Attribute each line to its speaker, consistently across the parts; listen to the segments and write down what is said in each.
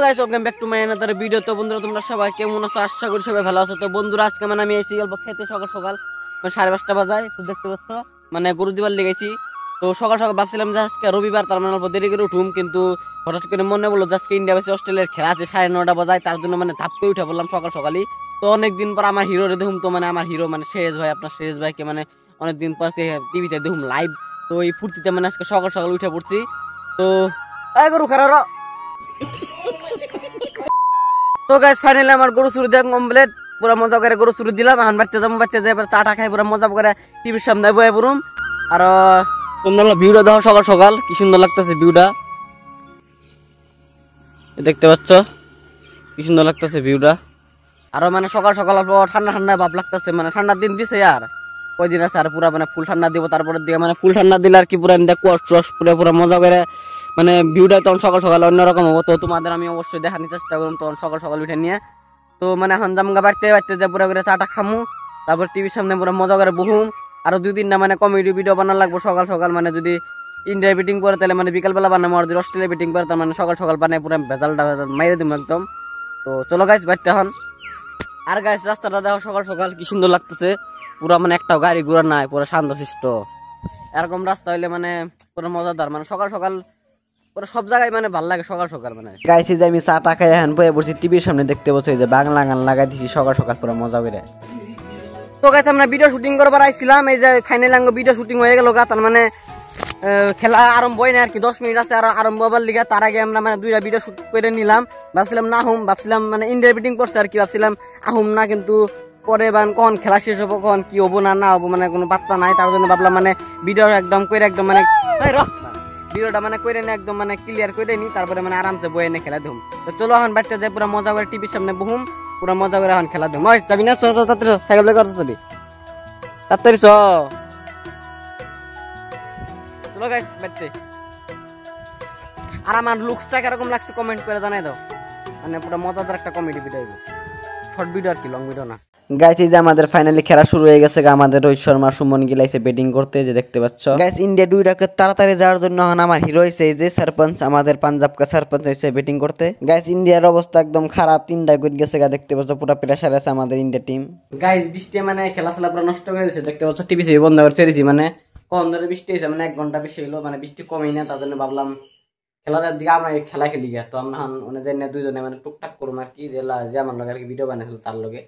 Speaker 1: Guys welcome back to my another video. তো বন্ধুরা তোমরা সবাই কেমন আছো? আশা করি সবাই ভালো আছো। তো বন্ধুরা আজকে মানে আমি এসে অল্প খেতে সকাল সকাল 5:30 বাজায়। তো দেখতে পাচ্ছ মানে গরু দিবার লেগেছি। তো সকাল সকাল ভাবছিলাম যে আজকে রবিবার, তার মানে অল্প দেরি করে উঠুম, কিন্তু হঠাৎ করে মনে বললো যে আজকে ইন্ডিয়া ভার্সেস অস্ট্রেলিয়ার খেলা আছে 9:30 বাজায়। তার জন্য মানে ধাপ করে উঠে বললাম সকাল সকালই। তো অনেকদিন পর আমার হিরো রে দেখুম। তো মানে আমার হিরো মানে শেষ ভাই, আপনার শেষ ভাইকে মানে অনেকদিন পর টিভিতে দেখুম লাইভ। তো এই ফুর্তিতে মানে আজকে সকাল সকাল উঠে পড়ছি। তো গরু খারাপ। তো গাইস ফাইনালি আমার গরু চুরি দেওয়া কমপ্লিট। পুরো মজা করে গরু চুরি দিলাম। এখন বাড়তে যাবো, বাড়তে যাই চাটা খাই পুরো মজা করে টিভির সামনে বয়ে পড়ুম। আর তোমরা ভিউটা দেখো সকাল সকাল কি সুন্দর লাগতেছে ভিউটা, দেখতে পাচ্ছ কি সুন্দর লাগতেছে ভিউটা। আরো মানে সকাল সকাল অল্প ঠান্ডা ঠান্ডা ভাব লাগতেছে, মানে ঠান্ডার দিন দিছে আর কয়দিন আছে আর পুরা মানে ফুল ঠান্ডা দিব। তারপরের দিকে মানে ফুল ঠান্ডা দিলে আর কি পুরা কুয়াশ পুরো পুরো মজা করে মানে ভিউটা তখন সকাল সকাল অন্যরকম হবো। তো তোমাদের আমি অবশ্যই দেখানোর চেষ্টা করুন তখন সকাল সকাল উঠে নিয়ে। তো মানে এখন জামগা বাড়তে বাড়তে যে পুরো করে চাটা খামু, তারপর টিভির সামনে পুরো মজা করে বহুম। আরো 2-3 না মানে কমেডি ভিডিও বানানো লাগবো সকাল সকাল। মানে যদি ইন্ডিয়া ব্যাটিং করে তাহলে মানে বিকালবেলা বানাবো, আর যদি অস্ট্রেলিয়া ব্যাটিং করে তার মানে সকাল সকাল বানাই পুরো ভেজালটা মাইরে দিব একদম। তো চলো গাইস বাড়তে এখন। আর গাইস রাস্তাটা দেখো সকাল সকাল কি সুন্দর লাগতেছে, পুরো মানে একটাও গাড়ি ঘোড়া নাই, পুরো শান্তশিষ্ট। এরকম রাস্তা হইলে মানে পুরো মজাদার, মানে সকাল সকাল পুরো সব জায়গায় মানে ভালো লাগে সকাল সকাল। মানে গাইছি যে আমি চাটা খাই এখন বয়ে পড়ছি টিভির সামনে, দেখতে পাচ্ছি যে বাংলা গান লাগাই দিছি সকাল সকাল পুরো মজা করে। তো গাইস আমরা ভিডিও শুটিং করবার আইছিলাম, এই যে ফাইনাল ভিডিও শুটিং হয়ে গেল। তার মানে খেলা আরম্ভ হয় না আর কি, 10 মিনিট আছে আর আরম্ভ হবার লিগে। তার আগে আমরা মানে 2টা ভিডিও শুট করে নিলাম। ভাবছিলাম না আহুম, ভাবছিলাম মানে ইন্ডিয়া ব্যাটিং করছে আর কি, ভাবছিলাম আহুম না, কিন্তু পরে কখন খেলা শেষ হবো, কখন কি হবো না হবো মানে কোনো পাত্তা নাই। তার জন্য ভাবলাম মানে ভিডিও একদম করে একদম মানে ভিডিওটা মানে করে নি একদম মানে ক্লিয়ার করে নি, তারপরে মানে আরামসে বয়ে এনে খেলা দিম। তো চলো এখন বাড়তে যাই পুরো মজা করে টিভির সামনে বহুম, পুরো মজা করে এখন খেলা দিম। ওই যাবি না? তাড়াতাড়ি সাইকেল ব্রেক করতে তাড়াতাড়ি চলো গাইস বাড়তে। আর আমার লুকসটা কিরকম লাগছে কমেন্ট করে জানাই দাও। মানে পুরো মজাদার একটা কমেডি ভিডিও, শর্ট ভিডিও আর কি, লং ভিডিও না। গাইস এই যে আমাদের ফাইনালি খেলা শুরু হয়ে গেছে। আমাদের রোহিত শর্মা সুমন গিল আইছে ব্যাটিং করতে, যে দেখতে পাচ্ছ। গাইস ইন্ডিয়া 2টাকে তাড়াতাড়ি যাওয়ার জন্য এখন আমার হিরো হইছে এই যে সরপঞ্চ, আমাদের পাঞ্জাব কা সরপঞ্চ আইছে ব্যাটিং করতে। গাইস ইন্ডিয়ার অবস্থা একদম খারাপ, 3টা উইকেট গেছে গা, দেখতে পাচ্ছ পুরো প্রেসার আছে আমাদের ইন্ডিয়া টিম। গাইস বৃষ্টি মানে খেলা পুরো নষ্ট করে দিয়েছে, দেখতে পাচ্ছ টিভি বন্ধ করে ছেড়েছি। মানে কখন ধরে বৃষ্টি হয়েছে, মানে 1 ঘন্টা বেশি হইলো, মানে বৃষ্টি কমেই না। তার জন্য ভাবলাম খেলাটার দিকে আমরা খেলা খেলি গা। তো আমরা মানে যাই না দুইজনে মানে টুকটাক করুম আর কি, যে আমার লগে আর কি ভিডিও বানাইছিল তার লগে।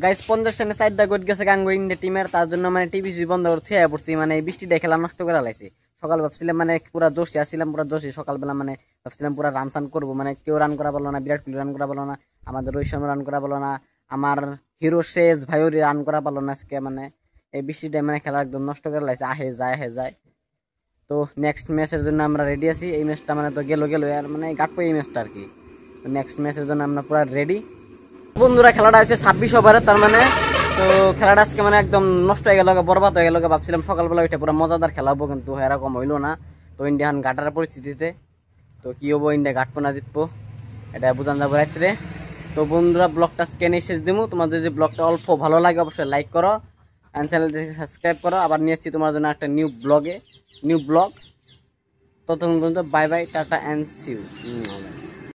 Speaker 1: গাইস 50 রানে 4টা উইকেট গেছে গাঙ্গুর ইন্ডিয়া টিমের। তার জন্য মানে টিভি বন্ধ করতে পড়ছি, মানে এই বৃষ্টিটা খেলা নষ্ট করে লাইছে। সকাল ভাবছিলাম মানে পুরা জোশে আসছিলাম, পুরা জোশে সকালবেলা মানে ভাবছিলাম পুরা রান করবো, মানে কেউ রান করা পারলো না, বিরাট কোহলি রান করা পারলো না, আমাদের রোহিত শর্মা রান করা পারলো না, আমার হিরো শেষ ভাইও রান করা পারলো না আজকে। মানে এই বৃষ্টিটা মানে খেলা একদম নষ্ট করে লাইছে, আহে যায়। তো নেক্সট ম্যাচের জন্য আমরা রেডি আছি। এই ম্যাচটা মানে তো গেল আর মানে গাটবো এই ম্যাচটা আর কি। তো নেক্সট ম্যাচের জন্য আমরা পুরা রেডি। বন্ধুরা খেলাটা হচ্ছে 26 ওভারে, তার মানে তো খেলাটা আজকে মানে একদম নষ্ট হয়ে গেল, বরবাদ হয়ে গেল। ভাবছিলাম সকালবেলা উঠে পুরো মজাদার খেলাবো, কিন্তু এরকম হইলো না। তো ইন্ডিয়ান ঘাটার পরিস্থিতিতে তো কি হবো, ইন্ডিয়া ঘাটবো না জিতবো এটা বুঝান যাবো রাত্রে। তো বন্ধুরা ব্লগটা স্ক্যানে শেষ দিব। তোমাদের যদি ব্লগটা অল্প ভালো লাগে অবশ্যই লাইক করো, অ্যান্ড চ্যানেলটিকে সাবস্ক্রাইব করো। আবার নিয়ে এসেছি তোমার জন্য একটা নিউ ব্লগ। ততক্ষণ পর্যন্ত bye bye, tata and see you.